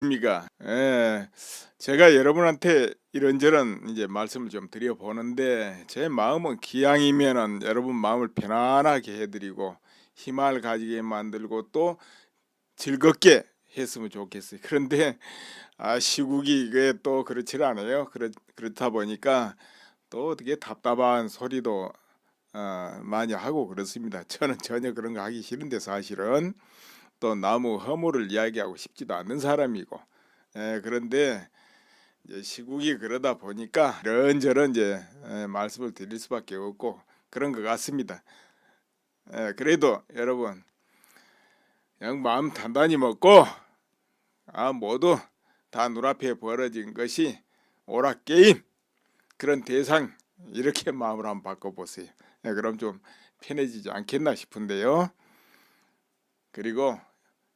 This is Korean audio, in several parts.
입니까? 예. 제가 여러분한테 이런저런 이제 말씀을 좀 드려 보는데 제 마음은 기왕이면은 여러분 마음을 편안하게 해 드리고 희망을 가지게 만들고 또 즐겁게 했으면 좋겠어요. 그런데 시국이 이게 또 그렇지를 않아요. 그렇다 보니까 또 어떻게 답답한 소리도 많이 하고 그렇습니다. 저는 전혀 그런 거 하기 싫은데 사실은 또 나무 허물을 이야기하고 싶지도 않는 사람이고, 그런데 이제 시국이 그러다 보니까 이런저런 이제 말씀을 드릴 수밖에 없고 그런 것 같습니다. 그래도 여러분 그냥 마음 단단히 먹고 모두 다 눈앞에 벌어진 것이 오락게임 그런 대상, 이렇게 마음을 한번 바꿔보세요. 그럼 좀 편해지지 않겠나 싶은데요. 그리고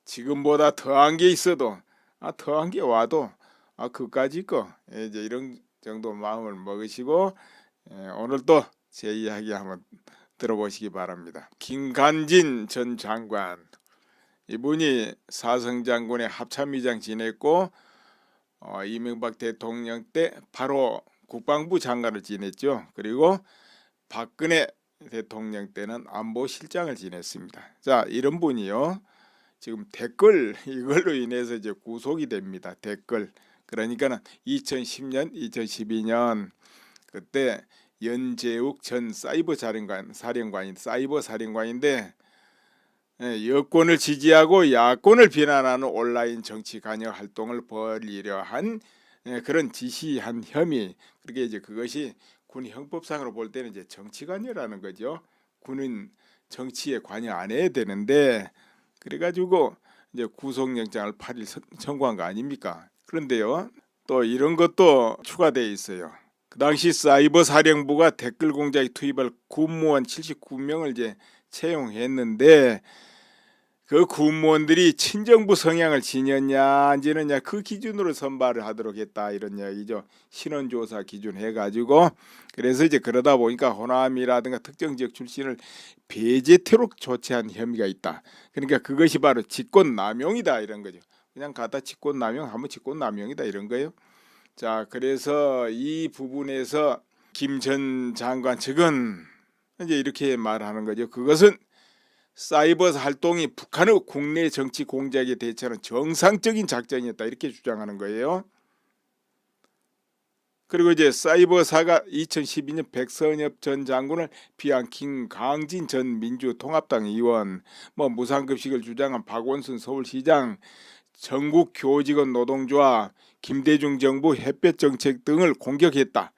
지금보다 더한 게 있어도 더한 게 와도 그까짓 거 이제 이런 정도 마음을 먹으시고, 오늘도 제 이야기 한번 들어보시기 바랍니다. 김관진 전 장관, 이분이 사성 장군의 합참의장 지냈고 이명박 대통령 때 바로 국방부 장관을 지냈죠. 그리고 박근혜 대통령 때는 안보실장을 지냈습니다. 자, 이런 분이요, 지금 댓글 이걸로 인해서 이제 구속이 됩니다. 댓글. 그러니까는 2010년, 2012년 그때 연재욱 전 사이버 사령관인데, 여권을 지지하고 야권을 비난하는 온라인 정치 관여 활동을 벌이려 한 그런 지시한 혐의. 그렇게 이제 그것이 군 형법상으로 볼 때는 이제 정치 관여라는 거죠. 군은 정치에 관여 안 해야 되는데 그래가지고 이제 구속영장을 8일 청구한 거 아닙니까? 그런데요, 또 이런 것도 추가되어 있어요. 그 당시 사이버 사령부가 댓글 공작에 투입할 군무원 79명을 이제 채용했는데 그 군무원들이 친정부 성향을 지녔냐 안 지녔냐 그 기준으로 선발을 하도록 했다, 이런 이야기죠. 신원조사 기준 해가지고. 그래서 이제 그러다 보니까 호남이라든가 특정 지역 출신을 배제태로 조치한 혐의가 있다. 그러니까 그것이 바로 직권남용이다, 이런 거죠. 그냥 갖다 직권남용하면 직권남용이다, 이런 거예요. 자, 그래서 이 부분에서 김 전 장관 측은 이제 이렇게 말하는 거죠. 그것은 사이버 활동이 북한의 국내 정치 공작에 대처하는 정상적인 작전이었다, 이렇게 주장하는 거예요. 그리고 이제 사이버사가 2012년 백선엽 전 장군을 비한 김강진 전 민주통합당 의원, 무상급식을 주장한 박원순 서울시장, 전국 교직원 노동조합, 김대중 정부 햇볕 정책 등을 공격했다,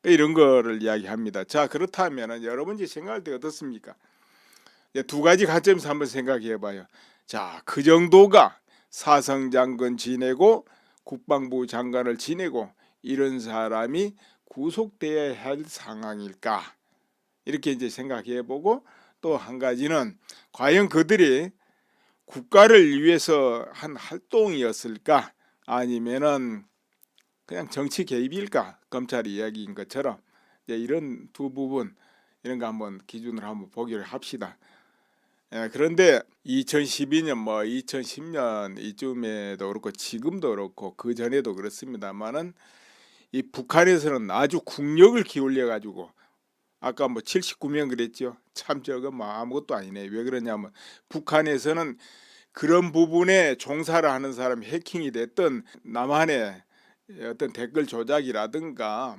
이런 거를 이야기합니다. 자, 그렇다면 여러분 이제 생각할 때 어떻습니까? 두 가지 관점에서 한번 생각해 봐요. 자, 그 정도가 사성 장관 지내고 국방부 장관을 지내고 이런 사람이 구속돼야 할 상황일까? 이렇게 이제 생각해 보고, 또 한 가지는 과연 그들이 국가를 위해서 한 활동이었을까? 아니면은 그냥 정치 개입일까? 검찰이 이야기인 것처럼 이런 두 부분, 이런 거 한번 기준으로 한번 보기를 합시다. 그런데 2012년 2010년 이쯤에도 그렇고 지금도 그렇고 그 전에도 그렇습니다만은 이 북한에서는 아주 국력을 기울여 가지고, 아까 79명 그랬죠. 참 저거 아무것도 아니네. 왜 그러냐면 북한에서는 그런 부분에 종사를 하는 사람이 해킹이 됐던 남한의 어떤 댓글 조작이라든가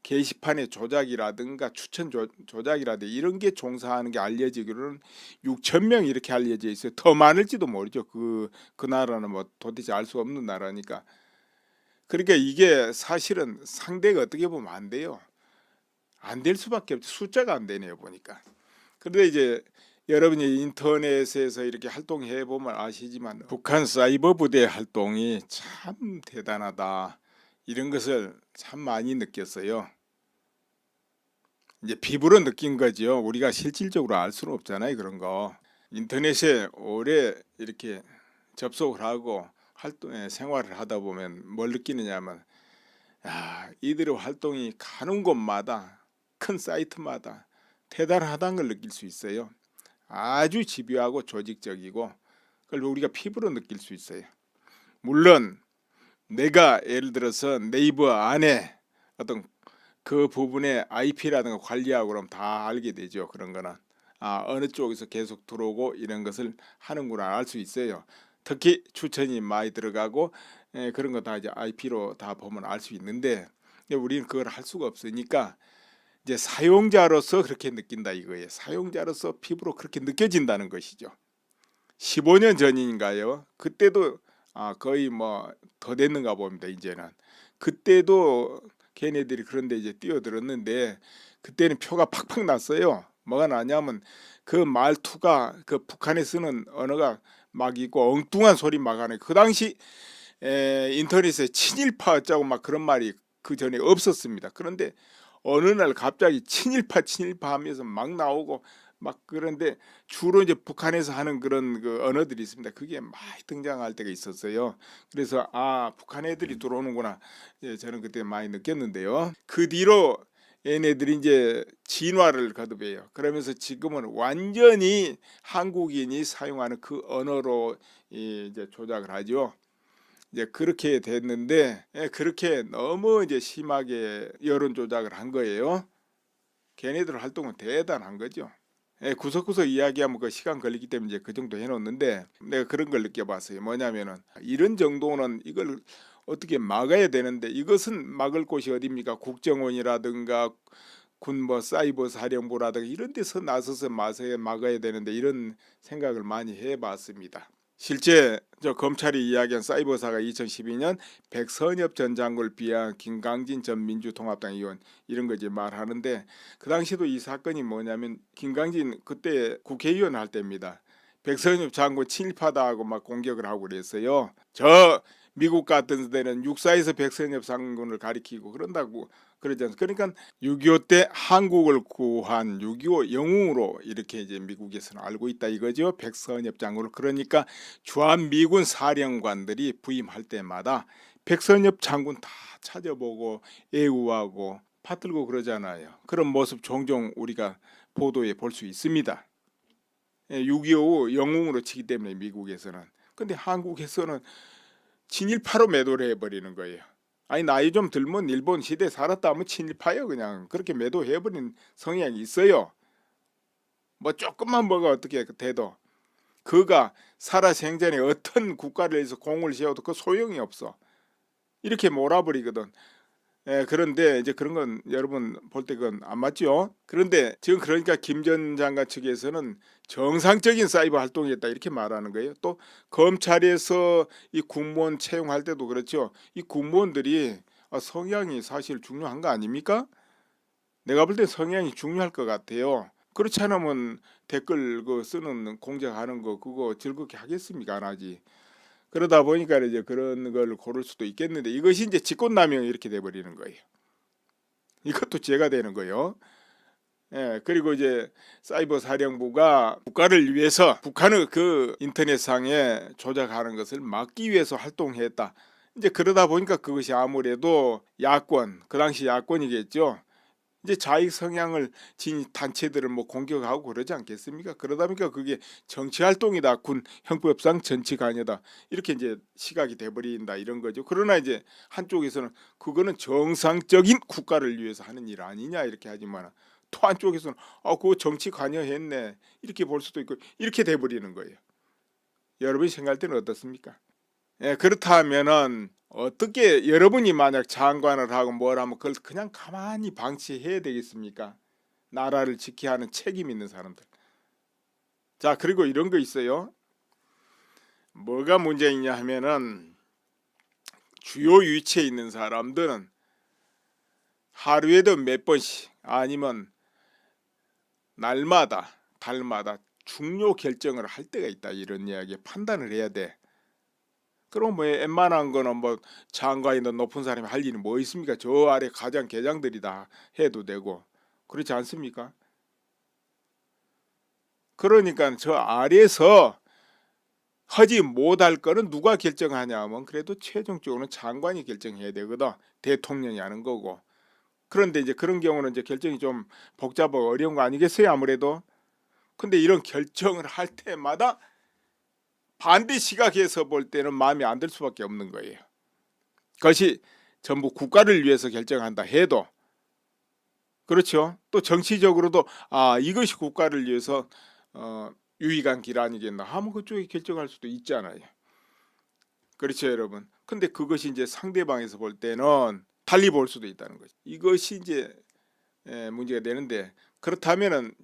게시판의 조작이라든가 추천 조작이라든가 이런 게 종사하는 게 알려지기로는 6천 명 이렇게 알려져 있어요. 더 많을지도 모르죠. 그 나라는 도대체 알 수 없는 나라니까. 그러니까 이게 사실은 상대가 어떻게 보면 안 돼요. 안 될 수밖에 없죠. 숫자가 안 되네요, 보니까. 그런데 이제 여러분이 인터넷에서 이렇게 활동해 보면 아시지만 북한 사이버 부대 활동이 참 대단하다, 이런 것을 참 많이 느꼈어요. 이제 피부로 느낀 거죠. 우리가 실질적으로 알 수는 없잖아요, 그런 거. 인터넷에 오래 이렇게 접속을 하고 생활을 하다 보면 뭘 느끼느냐면, 이들의 활동이 가는 곳마다 큰 사이트마다 대단하다는 걸 느낄 수 있어요. 아주 집요하고 조직적이고 그걸 우리가 피부로 느낄 수 있어요. 물론 내가 예를 들어서 네이버 안에 어떤 그 부분에 IP라든가 관리하고 그러면 다 알게 되죠. 그런 거는 어느 쪽에서 계속 들어오고 이런 것을 하는구나 알 수 있어요. 특히 추천이 많이 들어가고 그런 거 다 이제 IP로 다 보면 알 수 있는데 우리는 그걸 할 수가 없으니까 이제 사용자로서 그렇게 느낀다 이거예요. 사용자로서 피부로 그렇게 느껴진다는 것이죠. 15년 전인가요? 그때도 거의 뭐 더 됐는가 봅니다. 이제는 그때도 걔네들이 그런데 이제 뛰어들었는데 그때는 표가 팍팍 났어요. 뭐가 나냐면 그 말투가 그 북한에 쓰는 언어가 막 있고 엉뚱한 소리 막 하네. 그 당시 인터넷에 친일파 어쩌고 막 그런 말이 그 전에 없었습니다. 그런데 어느 날 갑자기 친일파 하면서 막 나오고 막 그런데 주로 이제 북한에서 하는 그런 그 언어들이 있습니다. 그게 많이 등장할 때가 있었어요. 그래서 북한 애들이 들어오는구나. 저는 그때 많이 느꼈는데요. 그 뒤로 얘네들이 이제 진화를 거듭해요. 그러면서 지금은 완전히 한국인이 사용하는 그 언어로 이제 조작을 하죠. 이제 그렇게 됐는데 그렇게 너무 이제 심하게 여론 조작을 한 거예요. 걔네들 활동은 대단한 거죠. 구석구석 이야기하면 그 시간 걸리기 때문에 이제 그 정도 해놓는데 내가 그런 걸 느껴봤어요. 뭐냐면은 이런 정도는 이걸 어떻게 막아야 되는데 이것은 막을 곳이 어디입니까? 국정원이라든가 군 뭐 사이버 사령부라든가 이런 데서 나서서 막아야 되는데 이런 생각을 많이 해봤습니다. 실제 저 검찰이 이야기한 사이버사가 2012년 백선엽 전 장군을 비하한 김강진 전 민주통합당 의원 이런 거 이제 말하는데 그 당시도 이 사건이 뭐냐면 김강진 그때 국회의원 할 때입니다. 백선엽 장군 친일파다 하고 막 공격을 하고 그랬어요. 저 미국 같은 데는 육사에서 백선엽 장군을 가리키고 그런다고 그러지 않습니까? 그러니까 6.25 때 한국을 구한 6.25 영웅으로 이렇게 이제 미국에서는 알고 있다 이거죠. 백선엽 장군을. 그러니까 주한미군 사령관들이 부임할 때마다 백선엽 장군 다 찾아보고 애우하고 받들고 그러잖아요. 그런 모습 종종 우리가 보도에 볼 수 있습니다. 6.25 영웅으로 치기 때문에 미국에서는. 근데 한국에서는 친일파로 매도를 해버리는 거예요. 아니 나이 좀 들면 일본 시대에 살았다 하면 친일파예요. 그냥 그렇게 매도해버린 성향이 있어요. 뭐 조금만 뭐가 어떻게 돼도 그가 살아생전에 어떤 국가를 위해서 공을 세워도 그 소용이 없어. 이렇게 몰아버리거든. 그런데 이제 그런 건 여러분 볼 때 그건 안 맞죠. 그런데 지금 그러니까 김 전 장관 측에서는 정상적인 사이버 활동이었다 이렇게 말하는 거예요. 또 검찰에서 이 군무원 채용할 때도 그렇죠. 이 군무원들이 성향이 사실 중요한 거 아닙니까? 내가 볼 때 성향이 중요할 것 같아요. 그렇지 않으면 댓글 그 쓰는 공작하는 거 그거 즐겁게 하겠습니까? 안 하지. 그러다 보니까 이제 그런 걸 고를 수도 있겠는데 이것이 이제 직권남용이 이렇게 돼버리는 거예요. 이것도 죄가 되는 거예요. 그리고 이제 사이버 사령부가 국가를 위해서 북한의 그 인터넷상에 조작하는 것을 막기 위해서 활동했다. 이제 그러다 보니까 그것이 아무래도 야권, 그 당시 야권이겠죠. 이제 자익 성향을 지닌 단체들을 뭐 공격하고 그러지 않겠습니까? 그러다 보니까 그게 정치 활동이다. 군 형법상 정치 관여다. 이렇게 이제 시각이 돼버린다 이런 거죠. 그러나 이제 한쪽에서는 그거는 정상적인 국가를 위해서 하는 일 아니냐 이렇게 하지만 또 한쪽에서는 그거 정치 관여했네 이렇게 볼 수도 있고 이렇게 돼버리는 거예요. 여러분이 생각할 때는 어떻습니까? 그렇다면은 어떻게 여러분이 만약 장관을 하고 뭘 하면 그걸 그냥 가만히 방치해야 되겠습니까? 나라를 지켜야 하는 책임 있는 사람들. 자, 그리고 이런 거 있어요. 뭐가 문제이냐 하면은 주요 위치에 있는 사람들은 하루에도 몇 번씩 아니면 날마다 달마다 중요 결정을 할 때가 있다 이런 이야기 판단을 해야 돼. 그럼 뭐 웬만한 거는 뭐 장관이나 높은 사람이 할 일이 뭐 있습니까? 저 아래 가장 계장들이 다 해도 되고 그렇지 않습니까? 그러니까 저 아래에서 하지 못할 거는 누가 결정하냐 하면 그래도 최종적으로는 장관이 결정해야 되거든. 대통령이 하는 거고. 그런데 이제 그런 경우는 이제 결정이 좀 복잡하고 어려운 거 아니겠어요? 아무래도. 근데 이런 결정을 할 때마다 반대 시각에서 볼 때는 마음에 안 들 수밖에 없는 거예요. 그것이 전부 국가를 위해서 결정한다 해도 그렇죠. 또 정치적으로도 이것이 국가를 위해서 유익한 길 아니겠나 하면 그쪽에 결정할 수도 있잖아요. 그렇죠, 여러분. 근데 그것이 이제 상대방에서 볼 때는 달리 볼 수도 있다는 거죠. 이것이 이제 문제가 되는데, 그렇다면은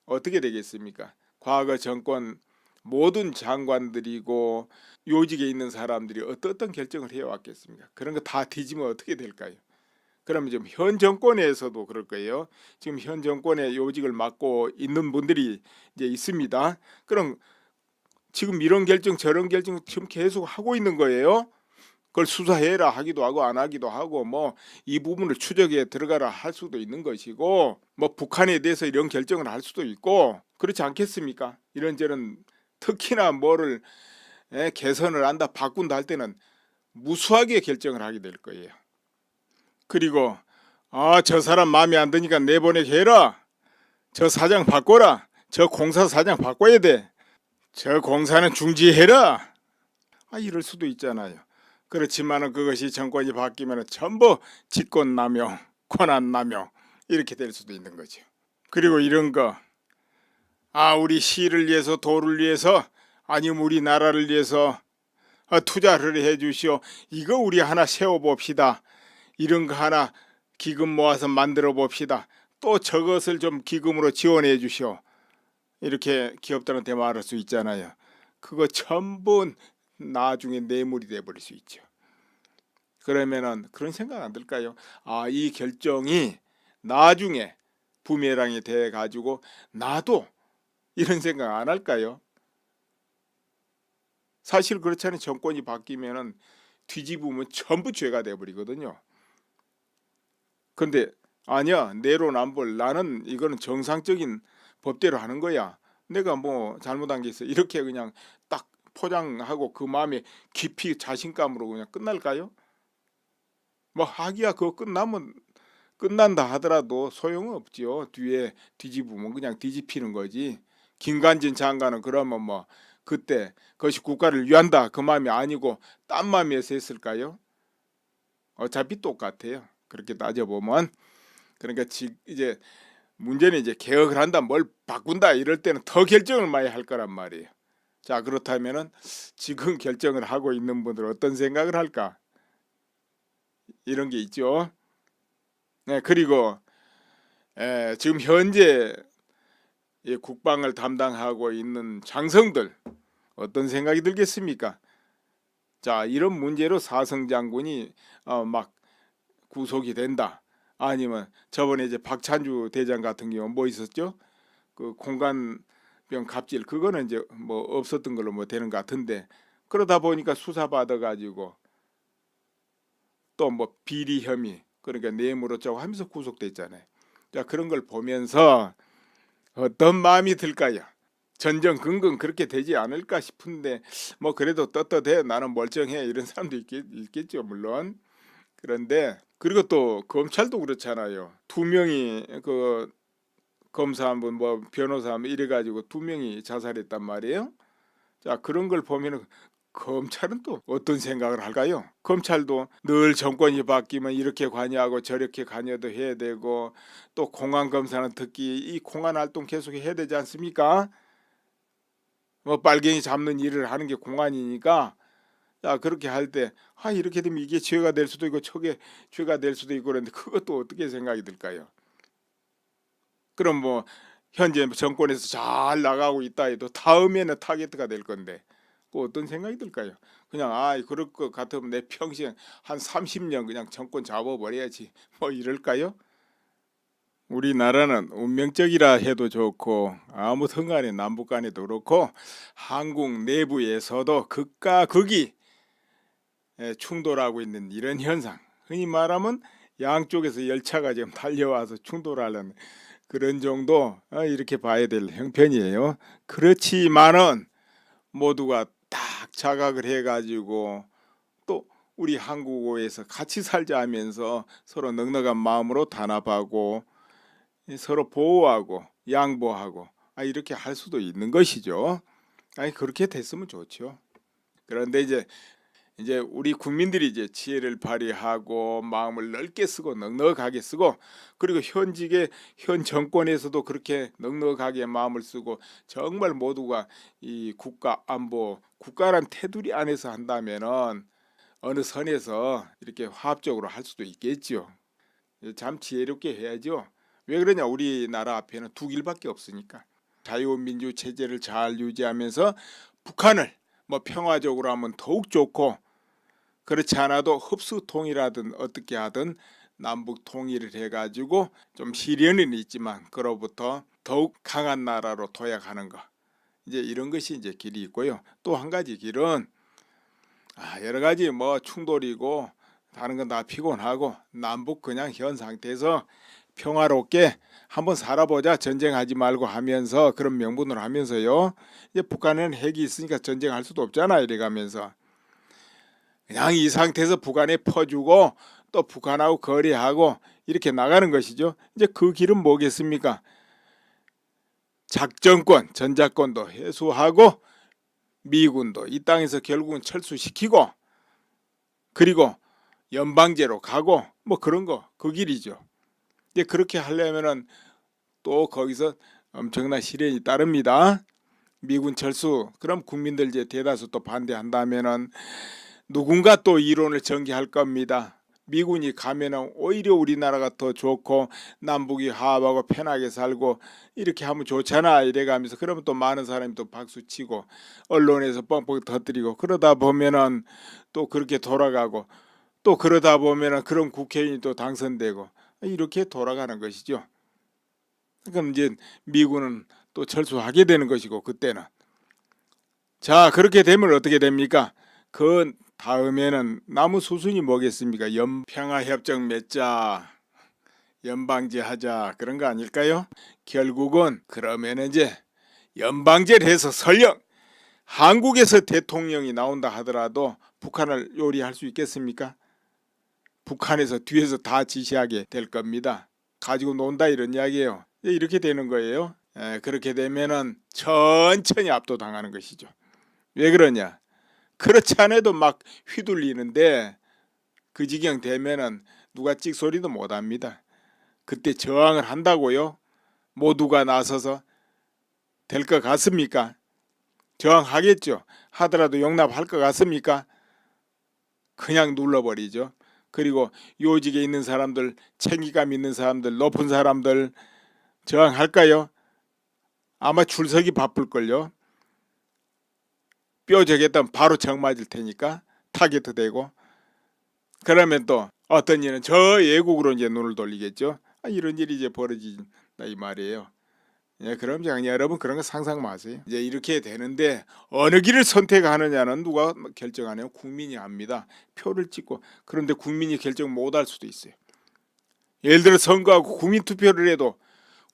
어떻게 되겠습니까? 과거 정권 모든 장관들이고 요직에 있는 사람들이 어떤 결정을 해왔겠습니까? 그런 거 다 뒤지면 어떻게 될까요? 그러면 지금 현 정권에서도 그럴 거예요. 지금 현 정권의 요직을 맡고 있는 분들이 이제 있습니다. 그럼 지금 이런 결정 저런 결정 지금 계속 하고 있는 거예요. 그걸 수사해라 하기도 하고 안 하기도 하고 뭐 이 부분을 추적에 들어가라 할 수도 있는 것이고 뭐 북한에 대해서 이런 결정을 할 수도 있고 그렇지 않겠습니까? 이런저런 특히나 뭐를 개선을 한다 바꾼다 할 때는 무수하게 결정을 하게 될 거예요. 그리고 저 사람 마음에 안 드니까 내보내게 해라. 저 사장 바꿔라. 저 공사 사장 바꿔야 돼. 저 공사는 중지해라. 이럴 수도 있잖아요. 그렇지만은 그것이 정권이 바뀌면 전부 직권남용, 권한남용 이렇게 될 수도 있는 거죠. 그리고 이런 거, 우리 시를 위해서 도를 위해서 아니면 우리 나라를 위해서 투자를 해주시오. 이거 우리 하나 세워봅시다. 이런 거 하나 기금 모아서 만들어 봅시다. 또 저것을 좀 기금으로 지원해 주시오. 이렇게 기업들한테 말할 수 있잖아요. 그거 전부 나중에 뇌물이 돼버릴 수 있죠. 그러면은 그런 생각 안 들까요? 이 결정이 나중에 부메랑이 돼 가지고 나도 이런 생각 안 할까요? 사실 그렇잖아요. 정권이 바뀌면은 뒤집으면 전부 죄가 돼버리거든요. 근데 아니야, 내로남불, 나는 이거는 정상적인 법대로 하는 거야. 내가 뭐 잘못한 게 있어 이렇게 그냥 딱 포장하고 그 마음에 깊이 자신감으로 그냥 끝날까요? 뭐 하기야 그거 끝나면 끝난다 하더라도 소용없지요. 뒤에 뒤집으면 그냥 뒤집히는 거지. 김관진 장관은 그러면 뭐 그때 그것이 국가를 위한다 그 마음이 아니고 딴 마음에서 했을까요? 어차피 똑같아요. 그렇게 따져보면. 그러니까 이제 문제는 이제 개혁을 한다 뭘 바꾼다 이럴 때는 더 결정을 많이 할 거란 말이에요. 자, 그렇다면은 지금 결정을 하고 있는 분들 어떤 생각을 할까? 이런 게 있죠. 네, 그리고 지금 현재 국방을 담당하고 있는 장성들 어떤 생각이 들겠습니까? 자, 이런 문제로 사성 장군이 막 구속이 된다. 아니면 저번에 이제 박찬주 대장 같은 경우 뭐 있었죠? 그 공관병 갑질 그거는 이제 뭐 없었던 걸로 뭐 되는 것 같은데 그러다 보니까 수사 받아 가지고 또 뭐 비리 혐의 그러니까 뇌물 어쩌고 하면서 구속됐잖아요. 자, 그런 걸 보면서 어떤 마음이 들까요? 전전긍긍 그렇게 되지 않을까 싶은데 뭐 그래도 떳떳해 나는 멀쩡해 이런 사람도 있겠죠 물론. 그런데 그리고 또 검찰도 그렇잖아요. 두 명이 그 검사 한 분 뭐 변호사 한 분 이래가지고 두 명이 자살했단 말이에요. 자, 그런 걸 보면은 검찰은 또 어떤 생각을 할까요? 검찰도 늘 정권이 바뀌면 이렇게 관여하고 저렇게 관여도 해야 되고 또 공안 검사는 특히 이 공안 활동 계속 해야 되지 않습니까? 뭐 빨갱이 잡는 일을 하는 게 공안이니까 자, 그렇게 할 때 이렇게 되면 이게 죄가 될 수도 있고 저게 죄가 될 수도 있고 그런데 그것도 어떻게 생각이 들까요? 그럼 뭐 현재 정권에서 잘 나가고 있다 해도 다음에는 타겟가 될 건데 그 어떤 생각이 들까요? 그냥 그럴 것 같으면 내 평생 한 30년 그냥 정권 잡아버려야지 뭐 이럴까요? 우리나라는 운명적이라 해도 좋고 아무튼 간에 남북 간에도 그렇고 한국 내부에서도 극과 극이 충돌하고 있는 이런 현상, 흔히 말하면 양쪽에서 열차가 지금 달려와서 충돌하는 그런 정도 이렇게 봐야 될 형편이에요. 그렇지만은 모두가 딱 자각을 해가지고 또 우리 한국어에서 같이 살자 하면서 서로 넉넉한 마음으로 단합하고 서로 보호하고 양보하고 이렇게 할 수도 있는 것이죠. 아니 그렇게 됐으면 좋죠. 그런데 이제 우리 국민들이 이제 지혜를 발휘하고 마음을 넓게 쓰고 넉넉하게 쓰고 그리고 현 정권에서도 그렇게 넉넉하게 마음을 쓰고 정말 모두가 이 국가 안보 국가란 테두리 안에서 한다면은 어느 선에서 이렇게 화합적으로 할 수도 있겠지요. 참 지혜롭게 해야죠. 왜 그러냐? 우리나라 앞에는 두 길밖에 없으니까. 자유민주 체제를 잘 유지하면서 북한을 뭐 평화적으로 하면 더욱 좋고 그렇지 않아도 흡수 통일하든 어떻게 하든 남북 통일을 해가지고 좀 시련은 있지만 그로부터 더욱 강한 나라로 도약하는 것 이제 이런 것이 이제 길이 있고요. 또 한 가지 길은 여러 가지 뭐 충돌이고 다른 건 다 피곤하고 남북 그냥 현 상태에서 평화롭게 한번 살아보자 전쟁하지 말고 하면서 그런 명분으로 하면서요. 이제 북한은 핵이 있으니까 전쟁할 수도 없잖아 이래가면서 그냥 이 상태에서 북한에 퍼주고 또 북한하고 거래하고 이렇게 나가는 것이죠. 이제 그 길은 뭐겠습니까? 작전권, 전작권도 해소하고 미군도 이 땅에서 결국은 철수시키고 그리고 연방제로 가고 뭐 그런 거 그 길이죠. 이제 그렇게 하려면은 또 거기서 엄청난 시련이 따릅니다. 미군 철수 그럼 국민들 이제 대다수 또 반대한다면은 누군가 또 이론을 전개할 겁니다. 미군이 가면은 오히려 우리나라가 더 좋고 남북이 화합하고 편하게 살고 이렇게 하면 좋잖아 이래가면서 그러면 또 많은 사람이 또 박수치고 언론에서 뻥뻥 터뜨리고 그러다 보면은 또 그렇게 돌아가고 또 그러다 보면은 그런 국회의원이 또 당선되고 이렇게 돌아가는 것이죠. 그럼 이제 미군은 또 철수하게 되는 것이고 그때는 자 그렇게 되면 어떻게 됩니까? 그 다음에는 남은 수순이 뭐겠습니까? 평화협정 맺자 연방제 하자 그런 거 아닐까요? 결국은 그러면 이제 연방제를 해서 설령 한국에서 대통령이 나온다 하더라도 북한을 요리할 수 있겠습니까? 북한에서 뒤에서 다 지시하게 될 겁니다. 가지고 논다 이런 이야기예요. 이렇게 되는 거예요. 그렇게 되면은 천천히 압도당하는 것이죠. 왜 그러냐? 그렇지 않아도 막 휘둘리는데 그 지경 되면은 누가 찍소리도 못합니다. 그때 저항을 한다고요? 모두가 나서서 될 것 같습니까? 저항하겠죠. 하더라도 용납할 것 같습니까? 그냥 눌러버리죠. 그리고 요직에 있는 사람들, 책임감 있는 사람들, 높은 사람들 저항할까요? 아마 줄서기 바쁠걸요. 뼈저겠다면 바로 정 맞을 테니까 타겟도 되고 그러면 또 어떤 일은 저 외국으로 이제 눈을 돌리겠죠. 이런 일이 이제 벌어진다 이 말이에요. 그럼 여러분 그런 거 상상 마세요. 이제 이렇게 되는데 어느 길을 선택하느냐는 누가 결정하네요. 국민이 합니다. 표를 찍고 그런데 국민이 결정 못할 수도 있어요. 예를 들어 선거하고 국민투표를 해도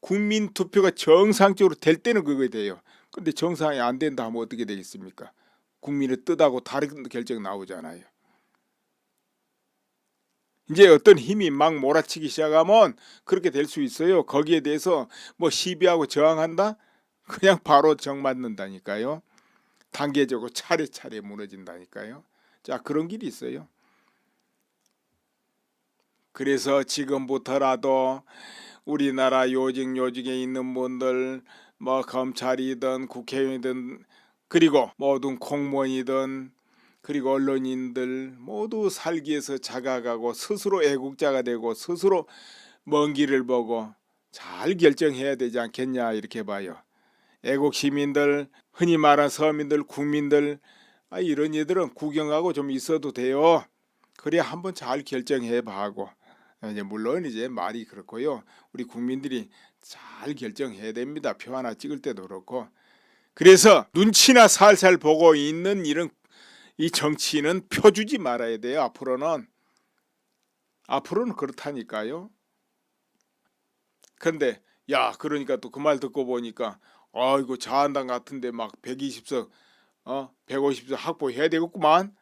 국민투표가 정상적으로 될 때는 그거 돼요. 근데 정상이 안 된다 하면 어떻게 되겠습니까? 국민의 뜻하고 다른 결정 나오잖아요. 이제 어떤 힘이 막 몰아치기 시작하면 그렇게 될 수 있어요. 거기에 대해서 뭐 시비하고 저항한다? 그냥 바로 정맞는다니까요. 단계적으로 차례차례 무너진다니까요. 자 그런 길이 있어요. 그래서 지금부터라도 우리나라 요직에 있는 분들 뭐 검찰이든 국회의원이든 그리고 모든 공무원이든 그리고 언론인들 모두 살기 위해서 자각하고 스스로 애국자가 되고 스스로 먼 길을 보고 잘 결정해야 되지 않겠냐 이렇게 봐요. 애국 시민들 흔히 말하는 서민들 국민들 이런 애들은 구경하고 좀 있어도 돼요. 그래야 한번 잘 결정해 봐고 이제 물론 이제 말이 그렇고요. 우리 국민들이 잘 결정해야 됩니다. 표 하나 찍을 때도 그렇고. 그래서 눈치나 살살 보고 있는 이런 이 정치인은 표 주지 말아야 돼요. 앞으로는 그렇다니까요. 근데 야 그러니까 또 그 말 듣고 보니까 이거 자한당 같은데 막 120석 150석 확보해야 되겠구만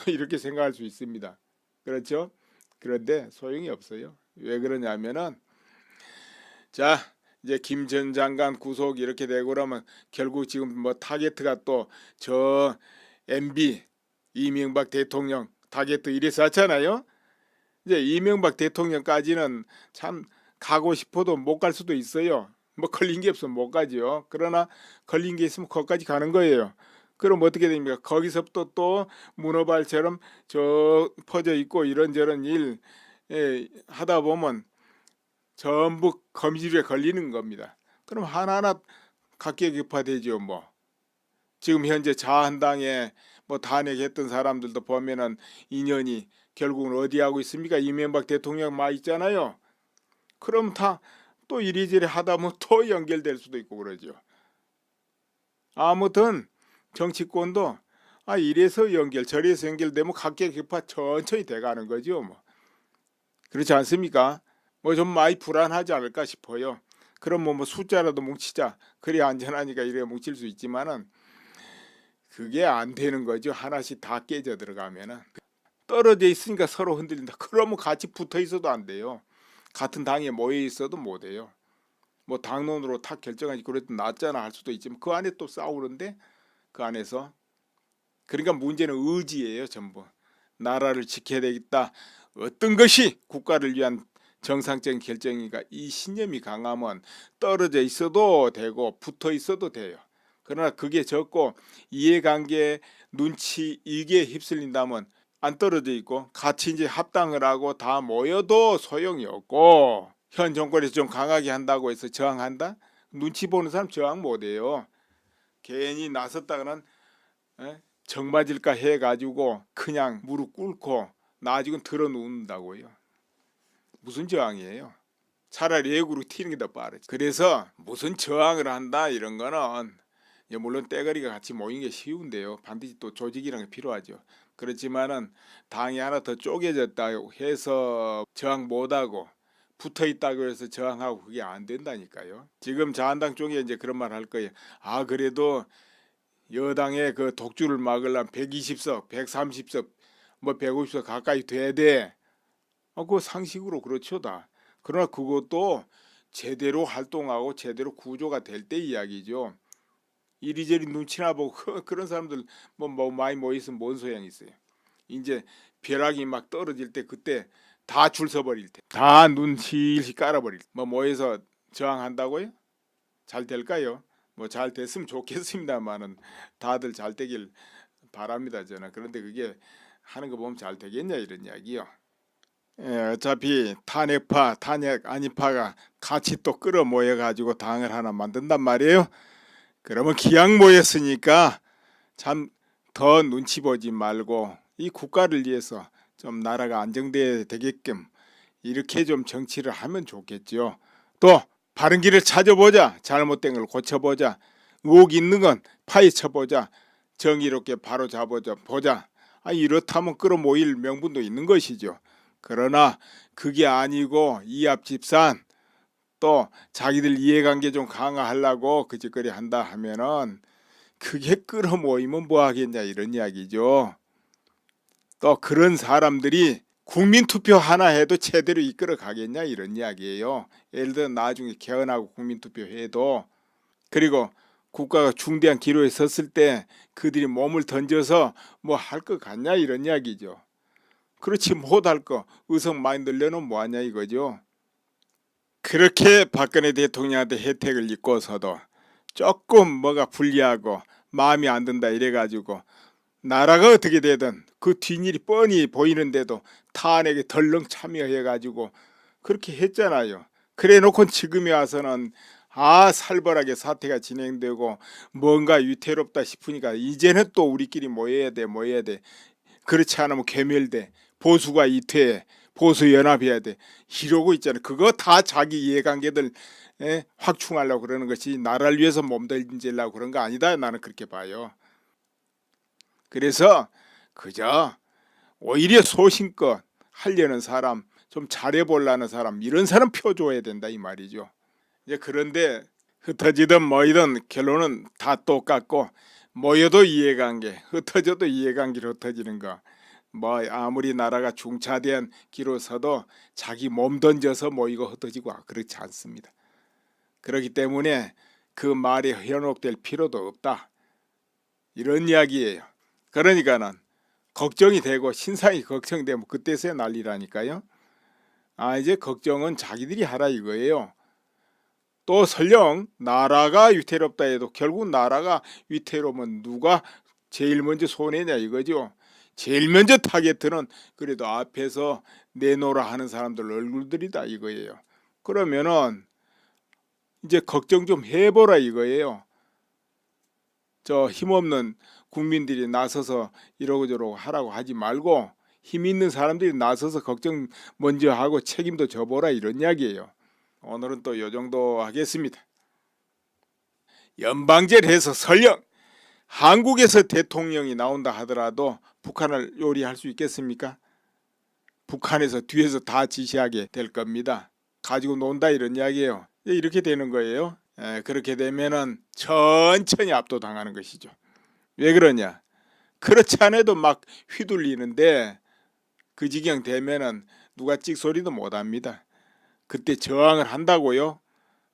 이렇게 생각할 수 있습니다. 그렇죠? 그런데 소용이 없어요. 왜 그러냐면은 자 이제 김 전 장관 구속 이렇게 되고 그러면 결국 지금 뭐 타겟트가 또 저 MB 이명박 대통령 타겟트 이래서 하잖아요. 이제 이명박 대통령까지는 참 가고 싶어도 못 갈 수도 있어요. 뭐 걸린 게 없으면 못 가죠. 그러나 걸린 게 있으면 거기까지 가는 거예요. 그럼 어떻게 됩니까? 거기서부터 또 문어발처럼 저 퍼져 있고 이런저런 일 하다 보면 전부 거미줄에 걸리는 겁니다. 그럼 하나하나 각계격파되죠. 뭐 지금 현재 자한당에 뭐 탄핵했던 사람들도 보면은 인연이 결국은 어디 하고 있습니까? 이명박 대통령 마 있잖아요. 그럼 다 또 이리저리 하다 보면 또 연결될 수도 있고 그러죠. 아무튼 정치권도 이래서 연결 저래서 연결되면 각계격파 천천히 돼가는 거죠. 뭐 그렇지 않습니까? 뭐 좀 많이 불안하지 않을까 싶어요. 그럼 뭐 숫자라도 뭉치자. 그래야 안전하니까 이래 뭉칠 수 있지만은 그게 안 되는 거죠. 하나씩 다 깨져 들어가면은 떨어져 있으니까 서로 흔들린다. 그러면 같이 붙어 있어도 안 돼요. 같은 당에 모여 있어도 못 해요. 뭐 당론으로 탁 결정하지 그래도 낫잖아 할 수도 있지만 그 안에 또 싸우는데 그 안에서 그러니까 문제는 의지예요. 전부 나라를 지켜야 되겠다. 어떤 것이 국가를 위한 정상적인 결정이니까 이 신념이 강하면 떨어져 있어도 되고 붙어 있어도 돼요. 그러나 그게 적고 이해관계 눈치 이게 휩쓸린다면 안 떨어져 있고 같이 이제 합당을 하고 다 모여도 소용이 없고 현 정권에서 좀 강하게 한다고 해서 저항한다? 눈치 보는 사람 저항 못해요. 괜히 나섰다가는 정 맞을까 해가지고 그냥 무릎 꿇고 나중은 들어 누운다고요. 무슨 저항이에요? 차라리 외구로 튀는 게 더 빠르지. 그래서 무슨 저항을 한다 이런 거는 물론 떼거리가 같이 모이는 게 쉬운데요. 반드시 또 조직이라는 게 필요하죠. 그렇지만은 당이 하나 더 쪼개졌다 해서 저항 못하고 붙어있다고 해서 저항하고 그게 안 된다니까요. 지금 자한당 쪽에 이제 그런 말 할 거예요. 그래도 여당의 그 독주를 막으려면 120석, 130석, 뭐 150석 가까이 돼야 돼. 그거 상식으로 그렇죠 다. 그러나 그것도 제대로 활동하고 제대로 구조가 될 때 이야기죠. 이리저리 눈치나 보고 그런 사람들 뭐 많이 모이있으면 뭔 소용이 있어요. 이제 벼락이 막 떨어질 때 그때 다 줄 서버릴 때 다 눈 실실 깔아버릴 때 뭐 모여서 저항한다고요? 잘 될까요? 뭐 잘 됐으면 좋겠습니다만은 다들 잘 되길 바랍니다 저는. 그런데 그게 하는 거 보면 잘 되겠냐 이런 이야기요. 어차피 탄핵파 탄핵 아니파가 같이 또 끌어모여 가지고 당을 하나 만든단 말이에요. 그러면 기왕 모였으니까 참 더 눈치 보지 말고 이 국가를 위해서 좀 나라가 안정돼야 되게끔 이렇게 좀 정치를 하면 좋겠죠. 또 바른 길을 찾아보자. 잘못된 걸 고쳐보자. 의혹 있는 건 파헤쳐보자. 정의롭게 바로 잡아보자. 이렇다면 끌어모일 명분도 있는 것이죠. 그러나 그게 아니고 이합집산 또 자기들 이해관계 좀 강화하려고 그 짓거리 한다 하면은 그게 끌어모이면 뭐 하겠냐 이런 이야기죠. 또 그런 사람들이 국민투표 하나 해도 제대로 이끌어 가겠냐 이런 이야기예요. 예를 들어 나중에 개헌하고 국민투표 해도 그리고 국가가 중대한 기로에 섰을 때 그들이 몸을 던져서 뭐 할 것 같냐 이런 이야기죠. 그렇지 못할 거 의석 많이 늘려놓으면 뭐하냐 이거죠. 그렇게 박근혜 대통령한테 혜택을 입고서도 조금 뭐가 불리하고 마음이 안 든다 이래가지고 나라가 어떻게 되든 그 뒷일이 뻔히 보이는데도 탄핵에 덜렁 참여해가지고 그렇게 했잖아요. 그래 놓고 지금에 와서는 살벌하게 사태가 진행되고 뭔가 위태롭다 싶으니까 이제는 또 우리끼리 모여야 돼. 그렇지 않으면 괴멸돼. 보수가 이퇴해. 보수 연합해야 돼. 이러고 있잖아요. 그거 다 자기 이해관계들 확충하려고 그러는 것이 나라를 위해서 몸들이려고 그런 거 아니다. 나는 그렇게 봐요. 그래서 그저 오히려 소신껏 하려는 사람, 좀 잘해보려는 사람 이런 사람 표 줘야 된다 이 말이죠. 이제 그런데 흩어지든 뭐이든 결론은 다 똑같고 모여도 이해관계, 흩어져도 이해관계로 흩어지는 거. 뭐 아무리 나라가 중차대한 기로 서도 자기 몸 던져서 모이고 흩어지고 그렇지 않습니다. 그렇기 때문에 그 말이 현혹될 필요도 없다. 이런 이야기예요. 그러니까는 걱정이 되고 신상이 걱정되면 그때서야 난리라니까요. 이제 걱정은 자기들이 하라 이거예요. 또 설령 나라가 위태롭다 해도 결국 나라가 위태로우면 누가 제일 먼저 손해냐 이거죠. 제일 먼저 타겟트는 그래도 앞에서 내놓으라 하는 사람들 얼굴들이다 이거예요. 그러면은 이제 걱정 좀 해보라 이거예요. 저 힘없는 국민들이 나서서 이러고 저러고 하라고 하지 말고 힘 있는 사람들이 나서서 걱정 먼저 하고 책임도 져보라 이런 이야기예요. 오늘은 또 요 정도 하겠습니다. 연방제를 해서 설령 한국에서 대통령이 나온다 하더라도 북한을 요리할 수 있겠습니까? 북한에서 뒤에서 다 지시하게 될 겁니다. 가지고 논다 이런 이야기예요. 이렇게 되는 거예요. 그렇게 되면은 천천히 압도당하는 것이죠. 왜 그러냐? 그렇지 않아도 막 휘둘리는데 그 지경 되면은 누가 찍소리도 못합니다. 그때 저항을 한다고요?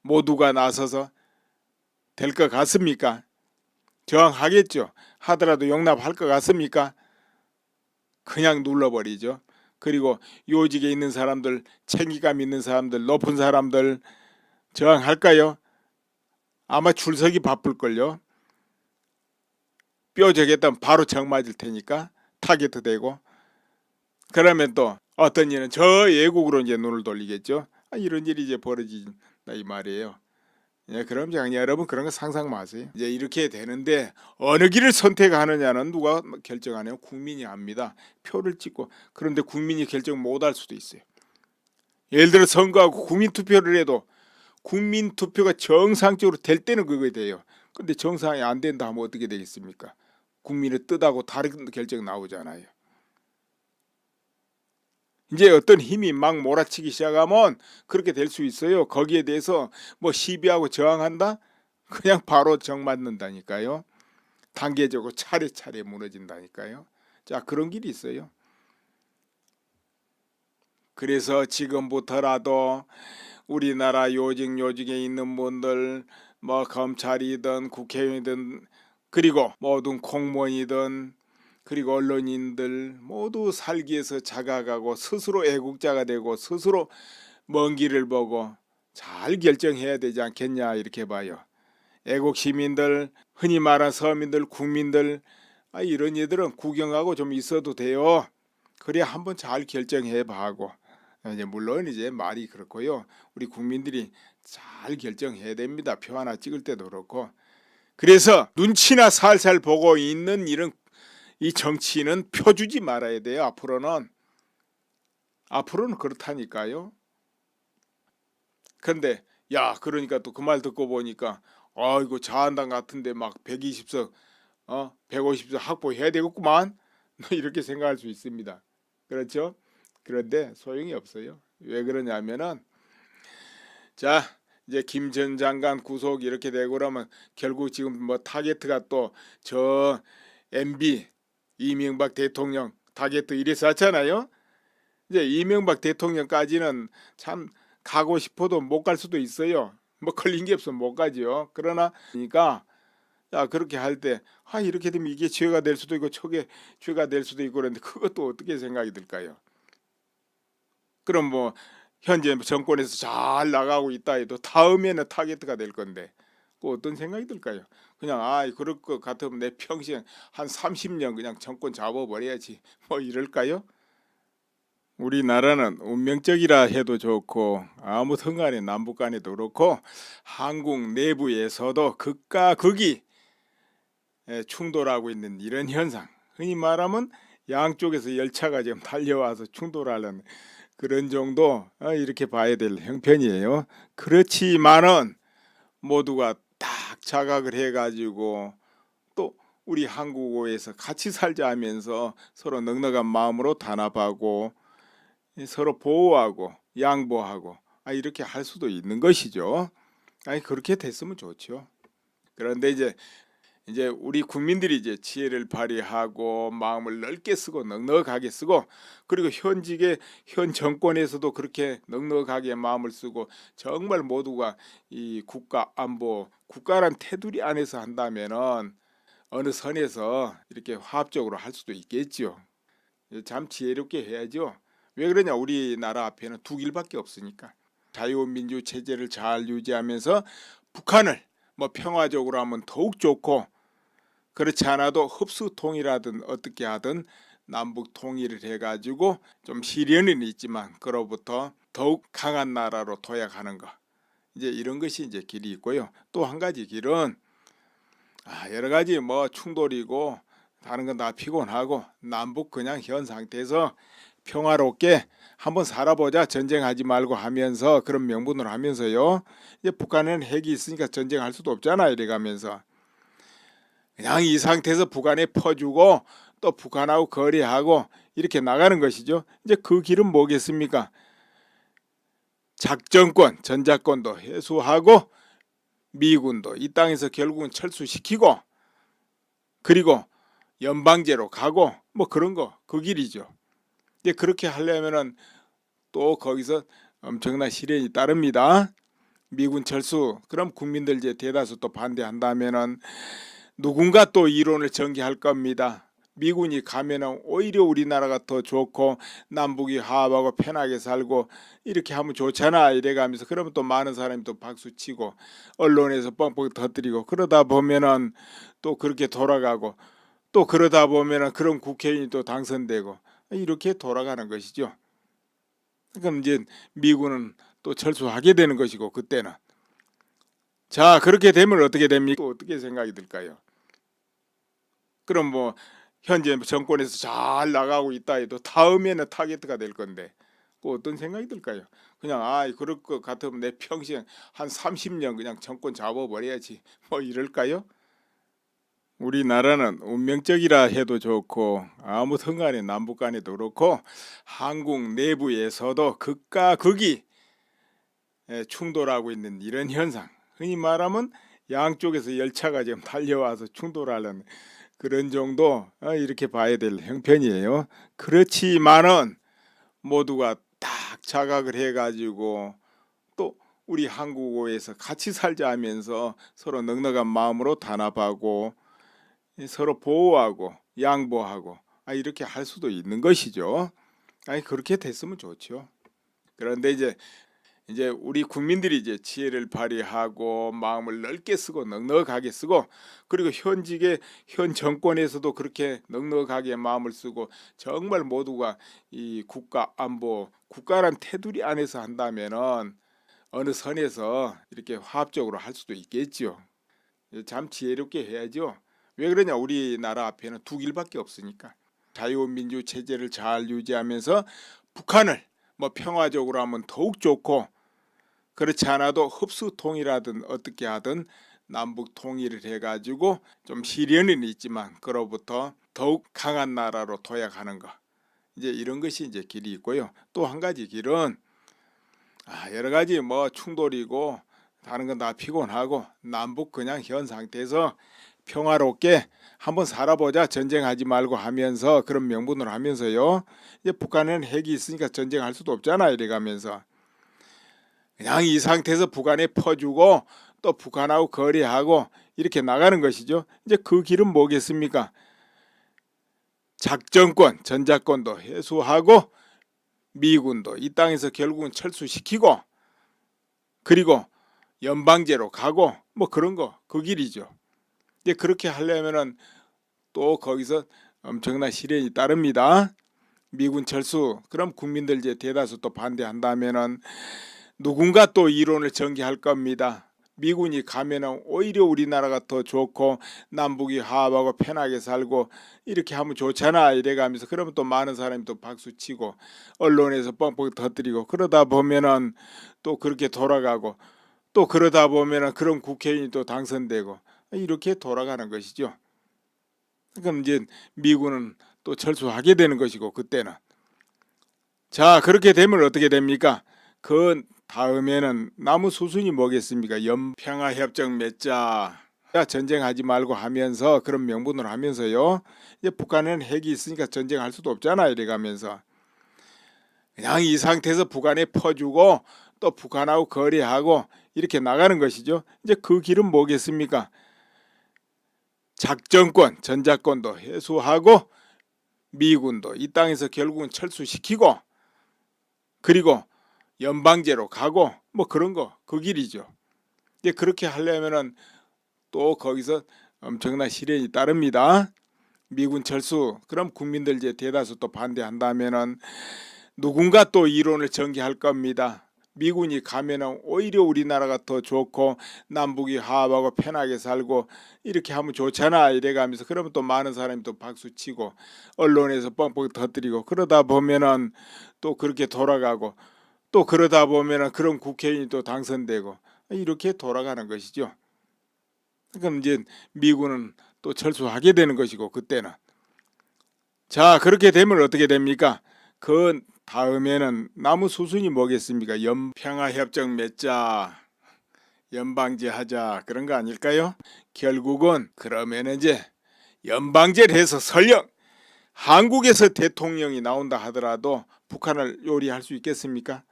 모두가 나서서 될 것 같습니까? 저항하겠죠. 하더라도 용납할 것 같습니까? 그냥 눌러버리죠. 그리고 요직에 있는 사람들, 책임감 있는 사람들, 높은 사람들 저항할까요? 아마 출석이 바쁠걸요. 뼈 저겠다면 바로 정 맞을 테니까 타겟도 되고. 그러면 또 어떤 일은 저 외국으로 이제 눈을 돌리겠죠. 이런 일이 이제 벌어진다 이 말이에요. 그럼 여러분 그런 거 상상 마세요. 이제 이렇게 되는데 어느 길을 선택하느냐는 누가 결정하냐면 국민이 합니다. 표를 찍고. 그런데 국민이 결정 못할 수도 있어요. 예를 들어 선거하고 국민투표를 해도 국민투표가 정상적으로 될 때는 그거 돼요. 근데 정상이 안 된다 하면 어떻게 되겠습니까? 국민의 뜻하고 다른 결정 나오잖아요. 이제 어떤 힘이 막 몰아치기 시작하면 그렇게 될 수 있어요. 거기에 대해서 뭐 시비하고 저항한다? 그냥 바로 정 맞는다니까요. 단계적으로 차례차례 무너진다니까요. 자, 그런 길이 있어요. 그래서 지금부터라도 우리나라 요직에 있는 분들, 뭐 검찰이든 국회의원이든 그리고 모든 공무원이든 그리고 언론인들 모두 살기 위해서 자각하고 스스로 애국자가 되고 스스로 먼 길을 보고 잘 결정해야 되지 않겠냐 이렇게 봐요. 애국 시민들, 흔히 말하는 서민들, 국민들 이런 이들은 구경하고 좀 있어도 돼요. 그래야 한번 잘 결정해 봐고. 이제 물론 이제 말이 그렇고요. 우리 국민들이 잘 결정해야 됩니다. 표 하나 찍을 때도 그렇고. 그래서 눈치나 살살 보고 있는 이런 이 정치는 표 주지 말아야 돼요. 앞으로는 그렇다니까요. 그런데 그러니까 또 그 말 듣고 보니까 이거 자한당 같은데 막 120석 150석 확보해야 되겠구만 이렇게 생각할 수 있습니다. 그렇죠? 그런데 소용이 없어요. 왜 그러냐면은 자 이제 김 전 장관 구속 이렇게 되고 그러면 결국 지금 뭐 타겟트가 또 저 MB 이명박 대통령 타겟트 이래서 왔잖아요. 이제 이명박 대통령까지는 참 가고 싶어도 못 갈 수도 있어요. 뭐 걸린 게 없으면 못 가죠. 그러나 그러니까 그렇게 할 때 이렇게 되면 이게 죄가 될 수도 있고 저게 죄가 될 수도 있고 그런데 그것도 어떻게 생각이 들까요? 그럼 뭐 현재 정권에서 잘 나가고 있다 해도 다음에는 타겟트가 될 건데 그 어떤 생각이 들까요? 그냥 그럴 것 같으면 내 평생 한 30년 그냥 정권 잡아버려야지 뭐 이럴까요? 우리나라는 운명적이라 해도 좋고 아무튼 간에 남북 간에도 그렇고 한국 내부에서도 극과 극이 충돌하고 있는 이런 현상, 흔히 말하면 양쪽에서 열차가 지금 달려와서 충돌하는 그런 정도 이렇게 봐야 될 형편이에요. 그렇지만은 모두가 딱 자각을 해가지고 또 우리 한국어에서 같이 살자 하면서 서로 넉넉한 마음으로 단합하고 서로 보호하고 양보하고 이렇게 할 수도 있는 것이죠. 그렇게 됐으면 좋죠. 그런데 이제 이제 우리 국민들이 이제 지혜를 발휘하고 마음을 넓게 쓰고 넉넉하게 쓰고, 그리고 현 정권에서도 그렇게 넉넉하게 마음을 쓰고 정말 모두가 이 국가 안보, 국가란 테두리 안에서 한다면은 어느 선에서 이렇게 화합적으로 할 수도 있겠지요. 참 지혜롭게 해야죠. 왜 그러냐? 우리나라 앞에는 두 길밖에 없으니까. 자유민주 체제를 잘 유지하면서 북한을 뭐 평화적으로 하면 더욱 좋고, 그렇지 않아도 흡수 통일하든 어떻게 하든 남북 통일을 해가지고 좀 시련은 있지만 그로부터 더욱 강한 나라로 도약하는 것, 이제 이런 것이 이제 길이 있고요. 또 한 가지 길은 여러 가지 뭐 충돌이고 다른 건 다 피곤하고 남북 그냥 현 상태에서 평화롭게 한번 살아보자, 전쟁하지 말고 하면서, 그런 명분으로 하면서요. 이제 북한은 핵이 있으니까 전쟁할 수도 없잖아, 이래가면서 그냥 이 상태에서 북한에 퍼주고 또 북한하고 거래하고 이렇게 나가는 것이죠. 이제 그 길은 뭐겠습니까? 작전권, 전자권도 해소하고 미군도 이 땅에서 결국은 철수시키고, 그리고 연방제로 가고 뭐 그런 거, 그 길이죠. 이제 그렇게 하려면은 또 거기서 엄청난 시련이 따릅니다. 미군 철수, 그럼 국민들 이제 대다수 또 반대한다면은 누군가 또 이론을 전개할 겁니다. 미군이 가면은 오히려 우리나라가 더 좋고 남북이 화합하고 편하게 살고 이렇게 하면 좋잖아, 이래가면서, 그러면 또 많은 사람이 또 박수치고 언론에서 뻥뻥 터뜨리고, 그러다 보면은 또 그렇게 돌아가고, 또 그러다 보면은 그런 국회의원이 또 당선되고 이렇게 돌아가는 것이죠. 그럼 이제 미군은 또 철수하게 되는 것이고, 그때는 자, 그렇게 되면 어떻게 됩니까? 또 어떻게 생각이 들까요? 그럼 뭐 현재 정권에서 잘 나가고 있다 해도 다음에는 타겟가 될 건데 그 어떤 생각이 들까요? 그냥 그럴 것 같으면 내 평생 한 30년 그냥 정권 잡아버려야지, 뭐 이럴까요? 우리나라는 운명적이라 해도 좋고 아무튼 간에 남북 간에도 그렇고 한국 내부에서도 극과 극이 충돌하고 있는 이런 현상, 흔히 말하면 양쪽에서 열차가 지금 달려와서 충돌하는 그런 정도, 이렇게 봐야 될 형편이에요. 그렇지만은 모두가 딱 자각을 해가지고 또 우리 한국어에서 같이 살자 하면서 서로 넉넉한 마음으로 단합하고 서로 보호하고 양보하고 이렇게 할 수도 있는 것이죠. 그렇게 됐으면 좋죠. 그런데 이제 우리 국민들이 이제 지혜를 발휘하고 마음을 넓게 쓰고 넉넉하게 쓰고, 그리고 현 정권에서도 그렇게 넉넉하게 마음을 쓰고 정말 모두가 이 국가 안보, 국가란 테두리 안에서 한다면은 어느 선에서 이렇게 화합적으로 할 수도 있겠지요. 참 지혜롭게 해야죠. 왜 그러냐? 우리나라 앞에는 두 길밖에 없으니까. 자유민주 체제를 잘 유지하면서 북한을 뭐 평화적으로 하면 더욱 좋고, 그렇지 않아도 흡수 통일하든 어떻게 하든 남북 통일을 해가지고 좀 시련은 있지만 그로부터 더욱 강한 나라로 도약하는 것, 이제 이런 것이 이제 길이 있고요. 또 한 가지 길은 여러 가지 뭐 충돌이고 다른 건 다 피곤하고 남북 그냥 현 상태에서 평화롭게 한번 살아보자, 전쟁하지 말고 하면서, 그런 명분으로 하면서요. 이제 북한은 핵이 있으니까 전쟁할 수도 없잖아, 이래가면서 그냥 이 상태에서 북한에 퍼주고 또 북한하고 거래하고 이렇게 나가는 것이죠. 이제 그 길은 뭐겠습니까? 작전권, 전자권도 해소하고 미군도 이 땅에서 결국은 철수시키고, 그리고 연방제로 가고 뭐 그런 거, 그 길이죠. 이제 그렇게 하려면은 또 거기서 엄청난 시련이 따릅니다. 미군 철수, 그럼 국민들 이제 대다수 또 반대한다면은 누군가 또 이론을 전개할 겁니다. 미군이 가면은 오히려 우리나라가 더 좋고 남북이 화합하고 편하게 살고 이렇게 하면 좋잖아, 이래가면서, 그러면 또 많은 사람이 또 박수치고 언론에서 뻥뻥 터뜨리고, 그러다 보면은 또 그렇게 돌아가고, 또 그러다 보면은 그런 국회의원이 또 당선되고 이렇게 돌아가는 것이죠. 그럼 이제 미군은 또 철수하게 되는 것이고, 그때는 자, 그렇게 되면 어떻게 됩니까? 그 다음에는 남은 수순이 뭐겠습니까? 평화협정 맺자, 야, 전쟁하지 말고 하면서 그런 명분으로 하면서요. 이제 북한에는 핵이 있으니까 전쟁할 수도 없잖아 이래가면서 그냥 이 상태에서 북한에 퍼주고 또 북한하고 거래하고 이렇게 나가는 것이죠. 이제 그 길은 뭐겠습니까? 작전권, 전자권도 해소하고 미군도 이 땅에서 결국은 철수시키고 그리고 연방제로 가고 뭐 그런 거 그 길이죠. 이제 그렇게 하려면은 또 거기서 엄청난 시련이 따릅니다. 미군 철수 그럼 국민들 이제 대다수 또 반대한다면은 누군가 또 이론을 전개할 겁니다. 미군이 가면은 오히려 우리나라가 더 좋고 남북이 화합하고 편하게 살고 이렇게 하면 좋잖아 이래가면서 그러면 또 많은 사람이 또 박수치고 언론에서 뻥뻥 터뜨리고 그러다 보면은 또 그렇게 돌아가고 또 그러다 보면은 그런 국회의원이 또 당선되고 이렇게 돌아가는 것이죠. 그럼 이제 미군은 또 철수하게 되는 것이고 그때는 자 그렇게 되면 어떻게 됩니까? 그 다음에는 남은 수순이 뭐겠습니까? 평화협정 맺자 연방제 하자 그런 거 아닐까요? 결국은 그러면 이제 연방제를 해서 설령 한국에서 대통령이 나온다 하더라도 북한을 요리할 수 있겠습니까?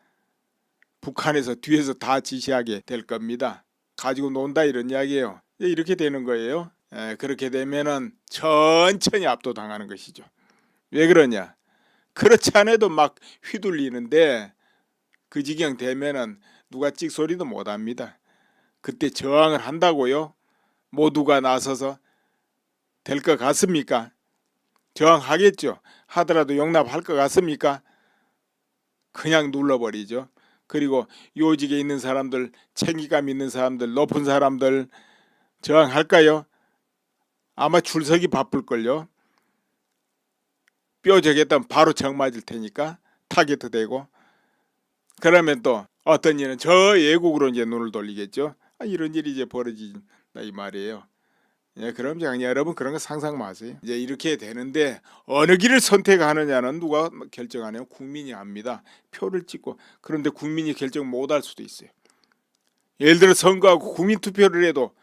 북한에서 뒤에서 다 지시하게 될 겁니다. 가지고 논다 이런 이야기예요. 이렇게 되는 거예요. 그렇게 되면은 천천히 압도당하는 것이죠. 왜 그러냐? 그렇지 않아도 막 휘둘리는데 그 지경 되면은 누가 찍소리도 못합니다. 그때 저항을 한다고요? 모두가 나서서 될 것 같습니까? 저항하겠죠. 하더라도 용납할 것 같습니까? 그냥 눌러버리죠. 그리고 요직에 있는 사람들, 책임감 있는 사람들, 높은 사람들 저항할까요? 아마 줄서기 바쁠걸요. 뼈저겠다면 바로 정 맞을 테니까 타겟 되고 그러면 또 어떤 일은 저 외국으로 이제 눈을 돌리겠죠. 이런 일이 이제 벌어진다 이 말이에요. 예, 그럼 그냥 여러분 그런 거 상상 마세요. 이제 이렇게 되는데 어느 길을 선택하느냐는 누가 결정하냐면 국민이 합니다. 표를 찍고 그런데 국민이 결정 못할 수도 있어요. 예를 들어 선거하고 국민투표를 해도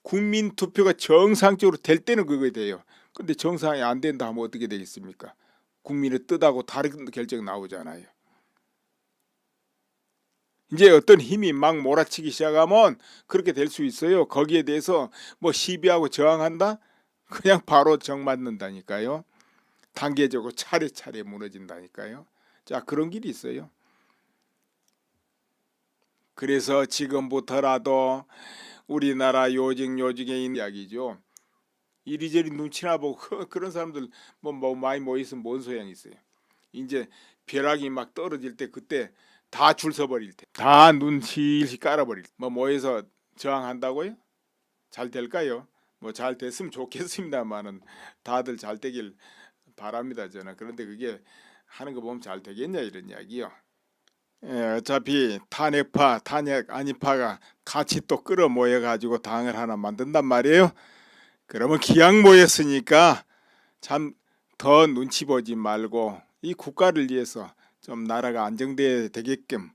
국민투표가 정상적으로 될 때는 그거에 돼요. 근데 정상이 안 된다 하면 어떻게 되겠습니까? 국민의 뜻하고 다른 결정 나오잖아요. 이제 어떤 힘이 막 몰아치기 시작하면 그렇게 될 수 있어요. 거기에 대해서 뭐 시비하고 저항한다? 그냥 바로 정 맞는다니까요. 단계적으로 차례차례 무너진다니까요. 자, 그런 길이 있어요. 그래서 지금부터라도 우리나라 요직에 있는 이야기죠. 이리저리 눈치나 보고 그런 사람들 뭐 많이 모이면 뭔 소용이 있어요. 이제 벼락이 막 떨어질 때 그때 다 줄 서버릴 때 다 눈 실실 깔아버릴 때 뭐 모여서 저항한다고요? 잘 될까요? 뭐 잘 됐으면 좋겠습니다만은 다들 잘 되길 바랍니다 저는. 그런데 그게 하는 거 보면 잘 되겠냐 이런 이야기요. 예, 어차피 탄핵파 탄핵 아니파가 같이 또 끌어모여 가지고 당을 하나 만든단 말이에요. 그러면 기왕 모였으니까 참 더 눈치 보지 말고 이 국가를 위해서 좀 나라가 안정돼야 되게끔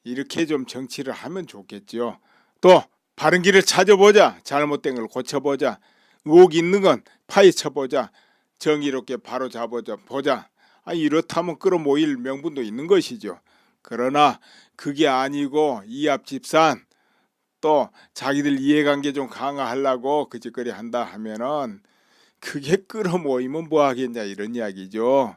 이렇게 좀 정치를 하면 좋겠죠. 또 바른 길을 찾아보자. 잘못된 걸 고쳐보자. 의혹 있는 건 파헤쳐보자. 정의롭게 바로 잡아보자. 이렇다면 끌어모일 명분도 있는 것이죠. 그러나 그게 아니고 이합집산 또 자기들 이해관계 좀 강화하려고 그 짓거리 한다 하면은 그게 끌어모이면 뭐 하겠냐 이런 이야기죠.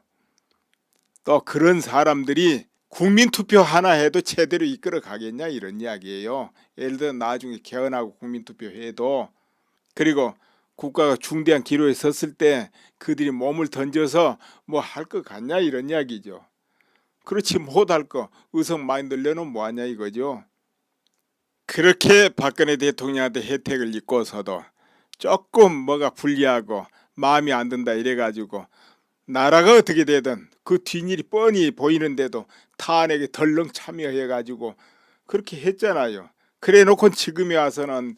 또 그런 사람들이 국민투표 하나 해도 제대로 이끌어 가겠냐 이런 이야기예요. 예를 들어 나중에 개헌하고 국민투표 해도 그리고 국가가 중대한 기로에 섰을 때 그들이 몸을 던져서 뭐 할 것 같냐 이런 이야기죠. 그렇지 못할 거 의석 많이 늘려놓으면 뭐하냐 이거죠. 그렇게 박근혜 대통령한테 혜택을 입고서도 조금 뭐가 불리하고 마음이 안 든다 이래가지고 나라가 어떻게 되든 그 뒷일이 뻔히 보이는데도 탄핵에 덜렁 참여해가지고 그렇게 했잖아요. 그래 놓고 지금에 와서는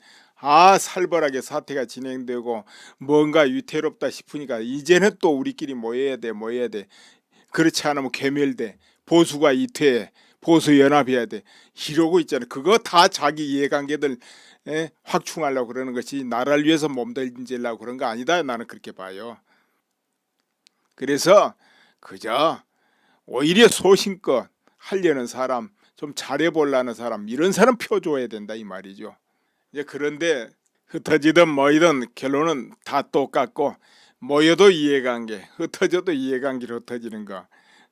살벌하게 사태가 진행되고 뭔가 위태롭다 싶으니까 이제는 또 우리끼리 모여야 돼. 그렇지 않으면 괴멸돼. 보수가 이퇴해. 보수 연합해야 돼. 이러고 있잖아요. 그거 다 자기 이해관계들 확충하려고 그러는 것이 나라를 위해서 몸들이려고 그런 거 아니다. 나는 그렇게 봐요. 그래서 그저 오히려 소신껏 하려는 사람, 좀 잘해보려는 사람, 이런 사람 표 줘야 된다 이 말이죠. 이제 그런데 흩어지든 뭐이든 결론은 다 똑같고, 모여도 이해관계, 흩어져도 이해관계로 흩어지는 거.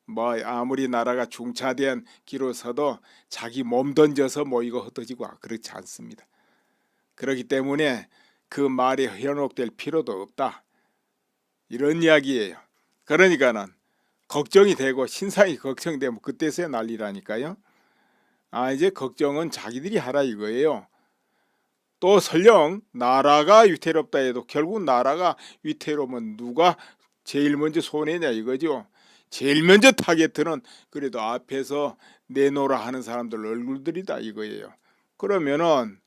뭐 아무리 나라가 중차대한 기로 서도 자기 몸 던져서 모이고 흩어지고 그렇지 않습니다. 그렇기 때문에 그 말이 현혹될 필요도 없다, 이런 이야기예요. 그러니까는 걱정이 되고 신상이 걱정되면 그때서야 난리라니까요. 이제 걱정은 자기들이 하라 이거예요. 또 설령 나라가 위태롭다 해도 결국 나라가 위태로우면 누가 제일 먼저 손해냐 이거죠. 제일 먼저 타겟은 그래도 앞에서 내놓으라 하는 사람들 얼굴들이다 이거예요. 그러면은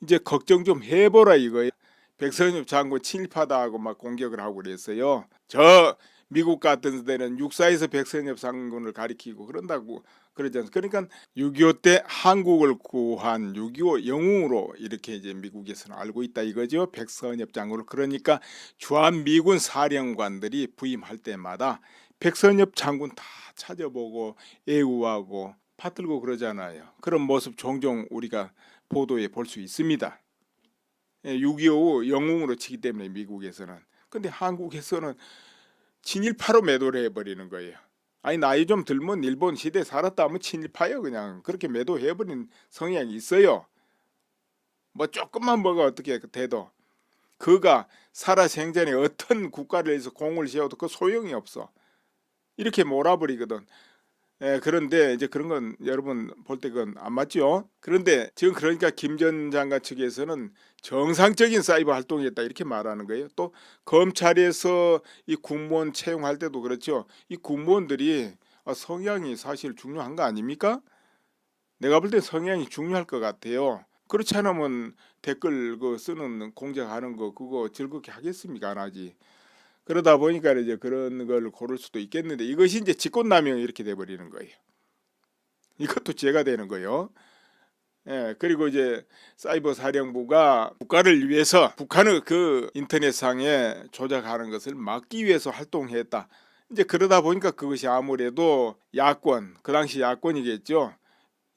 이제 걱정 좀 해보라 이거예요. 백선엽 장군 친일파다 하고 막 공격을 하고 그랬어요. 저 미국 같은 데는 육사에서 백선엽 장군을 가리키고 그런다고 그러지 않습니까? 그러니까 6.25 때 한국을 구한 6.25 영웅으로 이렇게 이제 미국에서는 알고 있다 이거죠. 백선엽 장군을. 그러니까 주한미군 사령관들이 부임할 때마다 백선엽 장군 다 찾아보고 애우하고 받들고 그러잖아요. 그런 모습 종종 우리가 보도에 볼 수 있습니다. 6.25 영웅으로 치기 때문에 미국에서는. 근데 한국에서는 친일파로 매도를 해버리는 거예요. 아니 나이 좀 들면 일본 시대에 살았다 하면 친일파예요. 그냥 그렇게 매도해버린 성향이 있어요. 뭐 조금만 뭐가 어떻게 돼도 그가 살아생전에 어떤 국가를 위해서 공을 세워도 그 소용이 없어. 이렇게 몰아버리거든. 그런데 이제 그런 건 여러분 볼 때 그건 안 맞죠. 그런데 지금 그러니까 김 전 장관 측에서는 정상적인 사이버 활동이었다 이렇게 말하는 거예요. 또 검찰에서 이 공무원 채용할 때도 그렇죠. 이 공무원들이 성향이 사실 중요한 거 아닙니까? 내가 볼 때 성향이 중요할 것 같아요. 그렇지 않으면 댓글 그 쓰는 공작하는 거 그거 즐겁게 하겠습니까? 안 하지. 그러다 보니까 이제 그런 걸 고를 수도 있겠는데 이것이 이제 직권남용이 이렇게 돼버리는 거예요. 이것도 죄가 되는 거예요. 그리고 이제 사이버 사령부가 국가를 위해서 북한의 그 인터넷상에 조작하는 것을 막기 위해서 활동했다. 이제 그러다 보니까 그것이 아무래도 야권, 그 당시 야권이겠죠.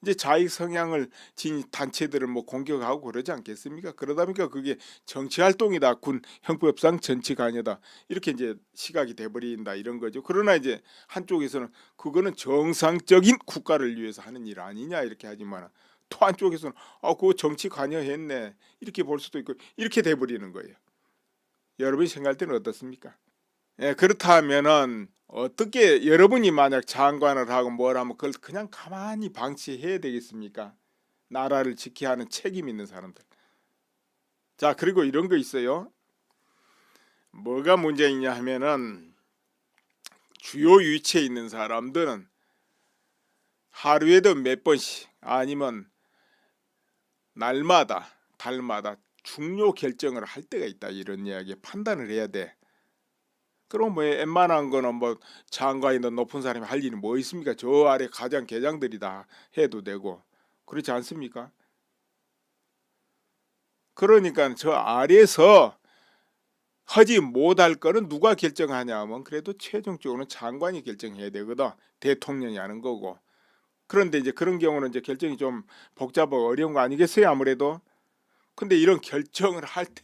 이제 자익 성향을 지닌 단체들을 뭐 공격하고 그러지 않겠습니까? 그러다 보니까 그게 정치 활동이다, 군 형법상 정치 관여다 이렇게 이제 시각이 돼버린다 이런 거죠. 그러나 이제 한쪽에서는 그거는 정상적인 국가를 위해서 하는 일 아니냐 이렇게 하지만 또 한쪽에서는 그거 정치 관여했네 이렇게 볼 수도 있고 이렇게 돼버리는 거예요. 여러분이 생각할 때는 어떻습니까? 그렇다면은 어떻게 여러분이 만약 장관을 하고 뭘 하면 그걸 그냥 가만히 방치해야 되겠습니까? 나라를 지켜야 하는 책임 있는 사람들. 자, 그리고 이런 거 있어요. 뭐가 문제이냐 하면은 주요 위치에 있는 사람들은 하루에도 몇 번씩 아니면 날마다 달마다 중요 결정을 할 때가 있다 이런 이야기 판단을 해야 돼. 그럼 뭐 웬만한 거는 뭐 장관이나 높은 사람이 할 일이 뭐 있습니까? 저 아래 가장 계장들이 다 해도 되고 그렇지 않습니까? 그러니까 저 아래에서 하지 못할 거는 누가 결정하냐 하면 그래도 최종적으로는 장관이 결정해야 되거든. 대통령이 하는 거고. 그런데 이제 그런 경우는 이제 결정이 좀 복잡하고 어려운 거 아니겠어요? 아무래도. 근데 이런 결정을 할 때